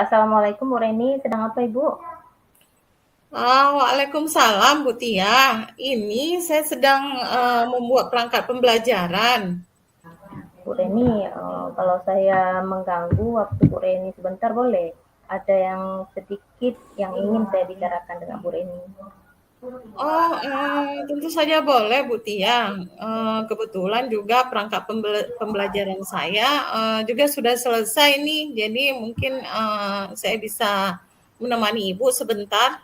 Assalamualaikum Bu Reni, sedang apa Ibu? Waalaikumsalam Bu Tia. Ini saya sedang membuat perangkat pembelajaran. Bu Reni, kalau saya mengganggu waktu Bu Reni sebentar boleh? Ada yang sedikit yang ingin saya bicarakan dengan Bu Reni. Tentu saja boleh Bu Tia. Kebetulan juga perangkat pembelajaran saya juga sudah selesai nih. Jadi mungkin saya bisa menemani Ibu sebentar.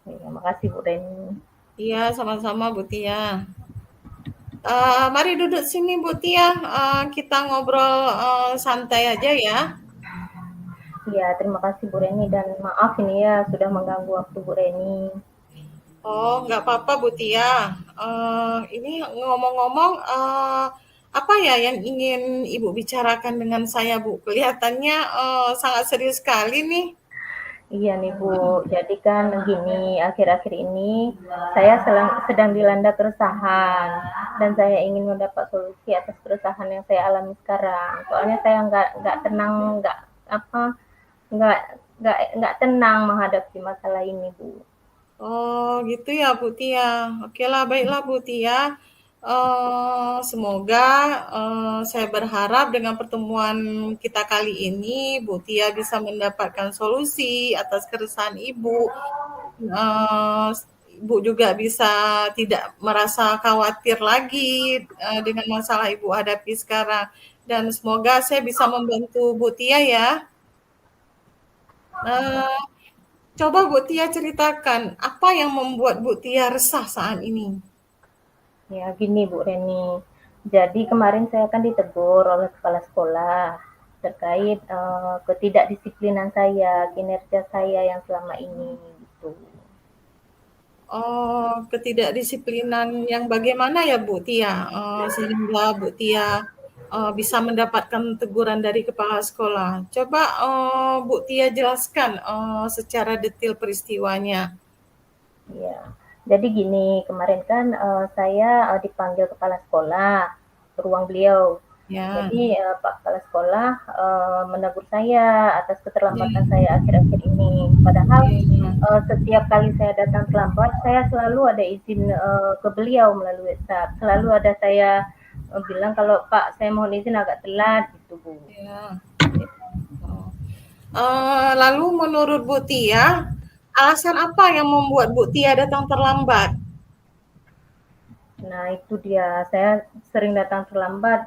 Ya, makasih Bu Reni. Iya, sama-sama Bu Tia. Mari duduk sini Bu Tia. Kita ngobrol santai aja ya. Ya, terima kasih Bu Reni dan maaf ini ya sudah mengganggu waktu Bu Reni. Oh, nggak apa-apa Bu Tia. Ini ngomong-ngomong, apa ya yang ingin Ibu bicarakan dengan saya Bu? Kelihatannya sangat serius sekali nih. Iya nih Bu, jadi kan gini, akhir-akhir ini saya sedang dilanda keresahan dan saya ingin mendapat solusi atas keresahan yang saya alami sekarang. Soalnya saya nggak tenang, apa, nggak nggak tenang menghadapi masalah ini Bu. Oh, gitu ya Bu Tia. Oke lah, baiklah Bu Tia. Semoga saya berharap dengan pertemuan kita kali ini, Bu Tia bisa mendapatkan solusi atas keresahan Ibu. eh, Ibu juga bisa tidak merasa khawatir lagi dengan masalah Ibu hadapi sekarang. Dan semoga saya bisa membantu Bu Tia ya. Eh, Coba Bu Tia ceritakan apa yang membuat Bu Tia resah saat ini. Ya gini Bu Reni, jadi kemarin saya kan ditegur oleh kepala sekolah terkait ketidakdisiplinan saya, kinerja saya yang selama ini gitu. Ketidakdisiplinan yang bagaimana ya Bu Tia, sehingga Bu Tia bisa mendapatkan teguran dari kepala sekolah. Coba Bu Tia jelaskan secara detail peristiwanya. Ya, jadi gini, kemarin kan saya dipanggil kepala sekolah ke ruang beliau. Ya, Jadi Pak Kepala Sekolah menegur saya atas keterlambatan ya, saya akhir-akhir ini. Padahal ya. setiap kali saya datang terlambat, saya selalu ada izin ke beliau melalui WhatsApp. Selalu ada saya bilang kalau Pak saya mohon izin agak telat gitu Bu. Ya. Oh. Lalu menurut Bu Tia, alasan apa yang membuat Bu Tia datang terlambat? Nah itu dia, saya sering datang terlambat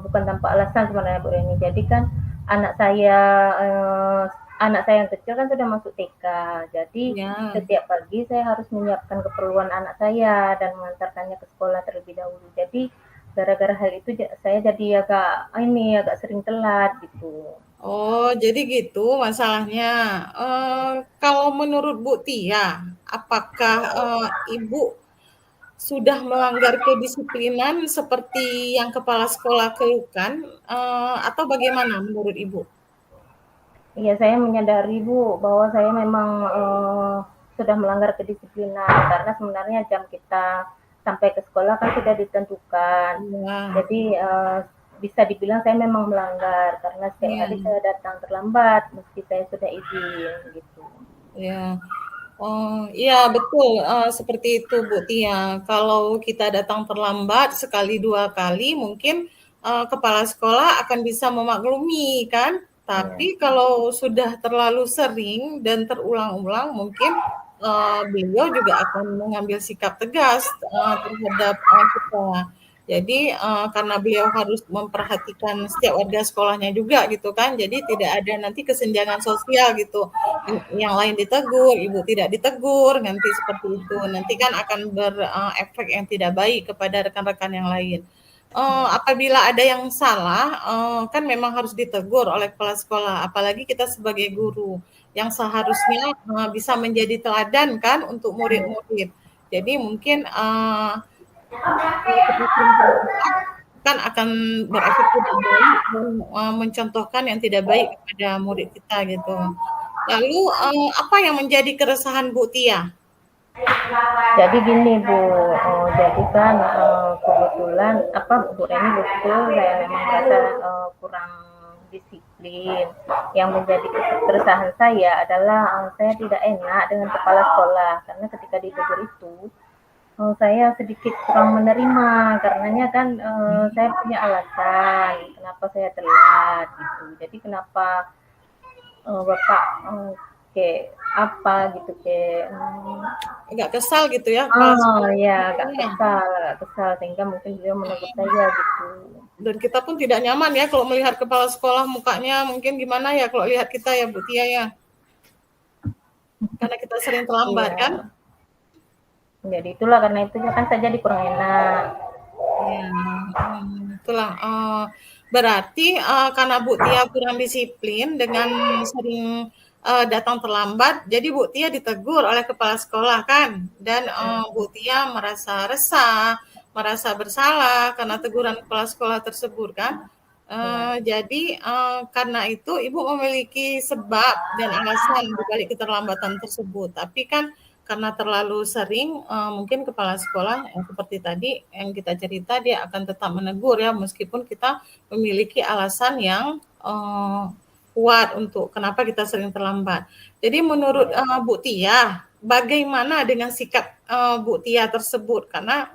bukan tanpa alasan sebenarnya Bu Reni. Jadi kan anak saya eh, anak saya yang kecil kan sudah masuk TK. Jadi Ya. setiap pagi saya harus menyiapkan keperluan anak saya dan mengantarkannya ke sekolah terlebih dahulu. Jadi gara-gara hal itu saya jadi agak sering telat gitu. Oh, jadi gitu masalahnya. Kalau menurut Bu Tia, apakah Ibu sudah melanggar kedisiplinan seperti yang kepala sekolah keluhkan, atau bagaimana menurut Ibu? Iya, saya menyadari Bu bahwa saya memang sudah melanggar kedisiplinan karena sebenarnya jam kita sampai ke sekolah kan sudah ditentukan. Ya, Jadi bisa dibilang saya memang melanggar karena setiap ya, hari saya datang terlambat meski saya sudah izin gitu. ya. Oh, iya betul, seperti itu Bu Tia. Kalau kita datang terlambat sekali, 2 kali mungkin, kepala sekolah akan bisa memaklumi kan. Ya. Tapi kalau sudah terlalu sering dan terulang-ulang mungkin, beliau juga akan mengambil sikap tegas, terhadap, kita. Jadi, karena beliau harus memperhatikan setiap warga sekolahnya juga gitu kan, jadi tidak ada nanti kesenjangan sosial gitu yang lain ditegur, ibu tidak ditegur, nanti seperti itu. Nanti kan akan berefek yang tidak baik kepada rekan-rekan yang lain. Apabila ada yang salah, kan memang harus ditegur oleh kepala sekolah, apalagi kita sebagai guru yang seharusnya bisa menjadi teladan kan untuk murid-murid. Jadi mungkin kalau kita sering terlibat, kan akan berefek tidak baik dan mencontohkan yang tidak baik kepada murid kita gitu. Lalu apa yang menjadi keresahan Bu Tia? Jadi gini Bu, jadi kan kebetulan apa Bu Reni betul saya memang merasa kurang disiplin disiplin. Yang menjadi keresahan saya adalah saya tidak enak dengan kepala sekolah karena ketika ditegur itu saya sedikit kurang menerima karenanya kan saya punya alasan kenapa saya telat gitu. Jadi kenapa Bapak kayak apa gitu kayak Agak kesal gitu ya kepala sekolah. ya agak kesal sehingga mungkin beliau menegur saya gitu. Dan kita pun tidak nyaman ya kalau melihat kepala sekolah mukanya mungkin gimana ya kalau lihat kita ya Bu Tia ya. Karena kita sering terlambat kan? Iya. Jadi itulah karena itu kan saya jadi kurang enak. Iya, itulah. Berarti karena Bu Tia kurang disiplin dengan sering datang terlambat, jadi Bu Tia ditegur oleh kepala sekolah kan, dan Bu Tia merasa resah, merasa bersalah karena teguran kepala sekolah tersebut kan. Jadi karena itu Ibu memiliki sebab dan alasan di balik keterlambatan tersebut. Tapi kan karena terlalu sering mungkin kepala sekolah seperti tadi yang kita cerita dia akan tetap menegur ya meskipun kita memiliki alasan yang kuat untuk kenapa kita sering terlambat. Jadi menurut Bu Tia, bagaimana dengan sikap Bu Tia tersebut? Karena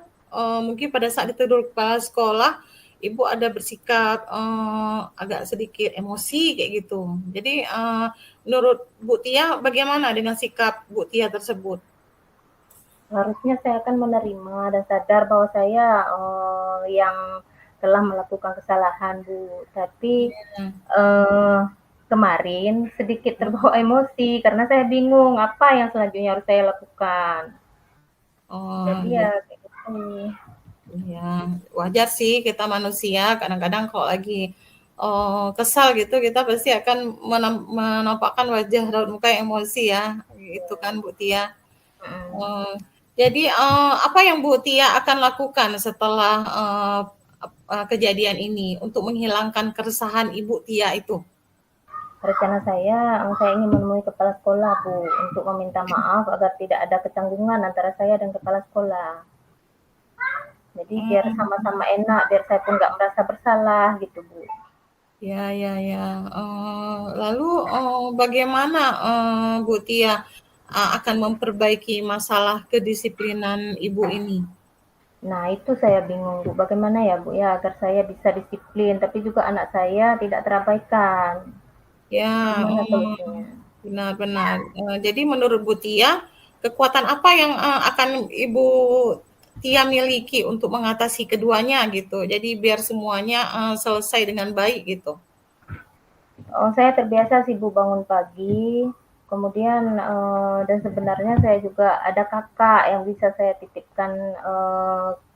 mungkin pada saat ditegur kepala sekolah Ibu ada bersikap agak sedikit emosi kayak gitu. Jadi menurut Bu Tia bagaimana dengan sikap Bu Tia tersebut? Harusnya saya akan menerima dan sadar bahwa saya yang telah melakukan kesalahan Bu. Tapi kemarin sedikit terbawa emosi karena saya bingung apa yang selanjutnya harus saya lakukan. Jadi Iya. ya kayak gitu. Iya, wajar sih kita manusia kadang-kadang kalau lagi kesal gitu kita pasti akan menampakkan wajah raut muka yang emosi ya, gitu kan Bu Tia. Uh, jadi apa yang Bu Tia akan lakukan setelah kejadian ini untuk menghilangkan keresahan Ibu Tia itu? Rencana saya ingin menemui kepala sekolah Bu untuk meminta maaf agar tidak ada kecanggungan antara saya dan kepala sekolah. Jadi biar sama-sama enak, biar saya pun nggak merasa bersalah gitu Bu. Ya, ya, ya. Lalu bagaimana Bu Tia akan memperbaiki masalah kedisiplinan Ibu ini? Nah itu saya bingung Bu, bagaimana ya Bu ya agar saya bisa disiplin, tapi juga anak saya tidak terabaikan. Ya, Gimana solusinya? benar-benar. Jadi menurut Bu Tia, kekuatan apa yang akan Ibu Tia miliki untuk mengatasi keduanya gitu? Jadi biar semuanya selesai dengan baik gitu. Oh, saya terbiasa sibuk bangun pagi, kemudian dan sebenarnya saya juga ada kakak yang bisa saya titipkan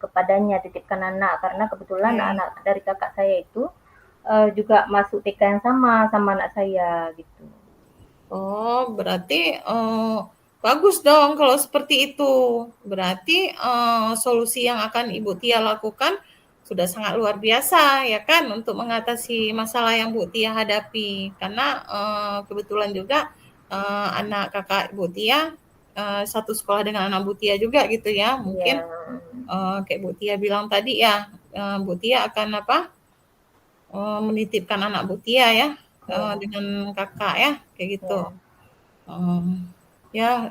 kepadanya, titipkan anak karena kebetulan Ya. anak dari kakak saya itu juga masuk TK yang sama anak saya gitu. Oh, berarti bagus dong kalau seperti itu. Berarti solusi yang akan Ibu Tia lakukan sudah sangat luar biasa ya kan untuk mengatasi masalah yang Bu Tia hadapi. Karena kebetulan juga anak kakak Bu Tia satu sekolah dengan anak Bu Tia juga gitu ya. Iya, Mungkin kayak Bu Tia bilang tadi ya, Bu Tia akan apa? Menitipkan anak Bu Tia ya iya, dengan kakak ya kayak gitu. iya. Ya,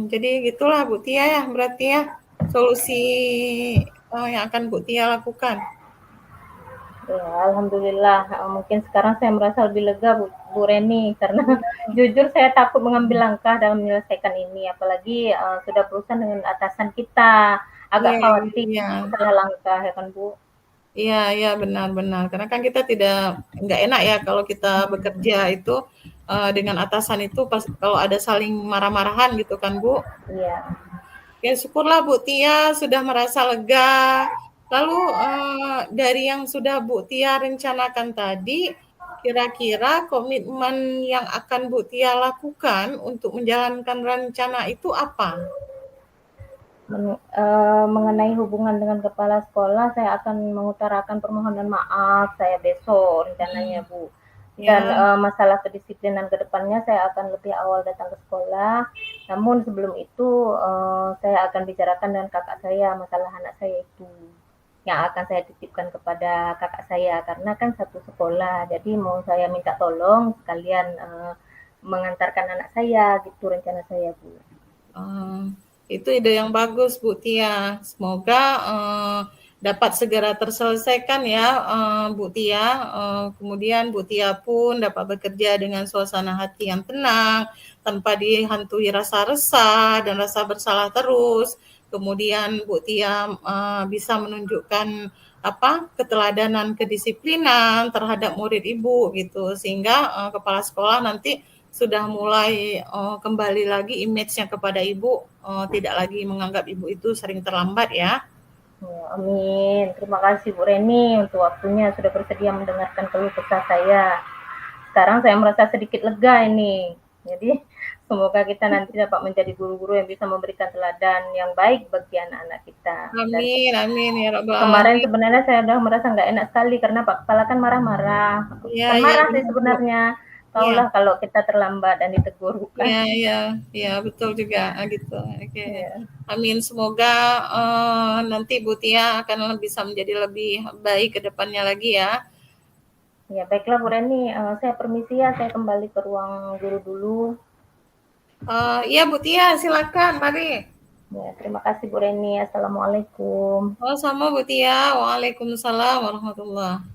jadi gitulah Bu Tia ya, berarti ya solusi yang akan Bu Tia lakukan. Ya, alhamdulillah. Mungkin sekarang saya merasa lebih lega Bu Reni karena jujur saya takut mengambil langkah dalam menyelesaikan ini, apalagi sudah berurusan dengan atasan kita. Agak Iya, khawatir iya, salah langkah ya kan Bu. iya, iya benar-benar. Karena kan kita nggak enak ya kalau kita bekerja itu dengan atasan itu pas kalau ada saling marah-marahan gitu kan Bu. Iya. Ya syukurlah Bu Tia sudah merasa lega. Lalu dari yang sudah Bu Tia rencanakan tadi, kira-kira komitmen yang akan Bu Tia lakukan untuk menjalankan rencana itu apa? Mengenai hubungan dengan kepala sekolah, saya akan mengutarakan permohonan maaf saya besok rencananya Bu. Dan Ya, masalah kedisiplinan ke depannya saya akan lebih awal datang ke sekolah. Namun sebelum itu saya akan bicarakan dengan kakak saya masalah anak saya itu. yang akan saya titipkan kepada kakak saya karena kan satu sekolah. Jadi mau saya minta tolong sekalian mengantarkan anak saya gitu rencana saya, Bu. Uh, itu ide yang bagus, Bu Tia. Semoga dapat segera terselesaikan ya, Bu Tia. Kemudian Bu Tia pun dapat bekerja dengan suasana hati yang tenang, tanpa dihantui rasa resah dan rasa bersalah terus. Kemudian Bu Tia bisa menunjukkan keteladanan kedisiplinan terhadap murid Ibu gitu, sehingga kepala sekolah nanti sudah mulai kembali lagi image-nya kepada Ibu, tidak lagi menganggap Ibu itu sering terlambat ya. Ya, amin. Terima kasih Bu Reni untuk waktunya sudah bersedia mendengarkan keluh kesah saya. Sekarang saya merasa sedikit lega ini. Jadi semoga kita nanti dapat menjadi guru-guru yang bisa memberikan teladan yang baik bagi anak-anak kita. Dan Amin, amin ya Rabbal kemarin Alamin. sebenarnya saya udah merasa nggak enak sekali karena Pak Kepala kan marah-marah. Iya, Bukan iya marah sih benar Bu. sebenarnya. Iya, Taulah kalau kita terlambat dan ditegur bukan. iya, iya, iya betul juga gitu. Oke. Ya. Amin. Semoga nanti Bu Tia akan bisa menjadi lebih baik ke depannya lagi ya. Ya, baiklah Bu Reni, saya permisi ya, saya kembali ke ruang guru dulu. Iya Bu Tia, silakan, mari. Ya, terima kasih Bu Reni. Assalamualaikum. Oh sama Bu Tia. Waalaikumsalam warahmatullahi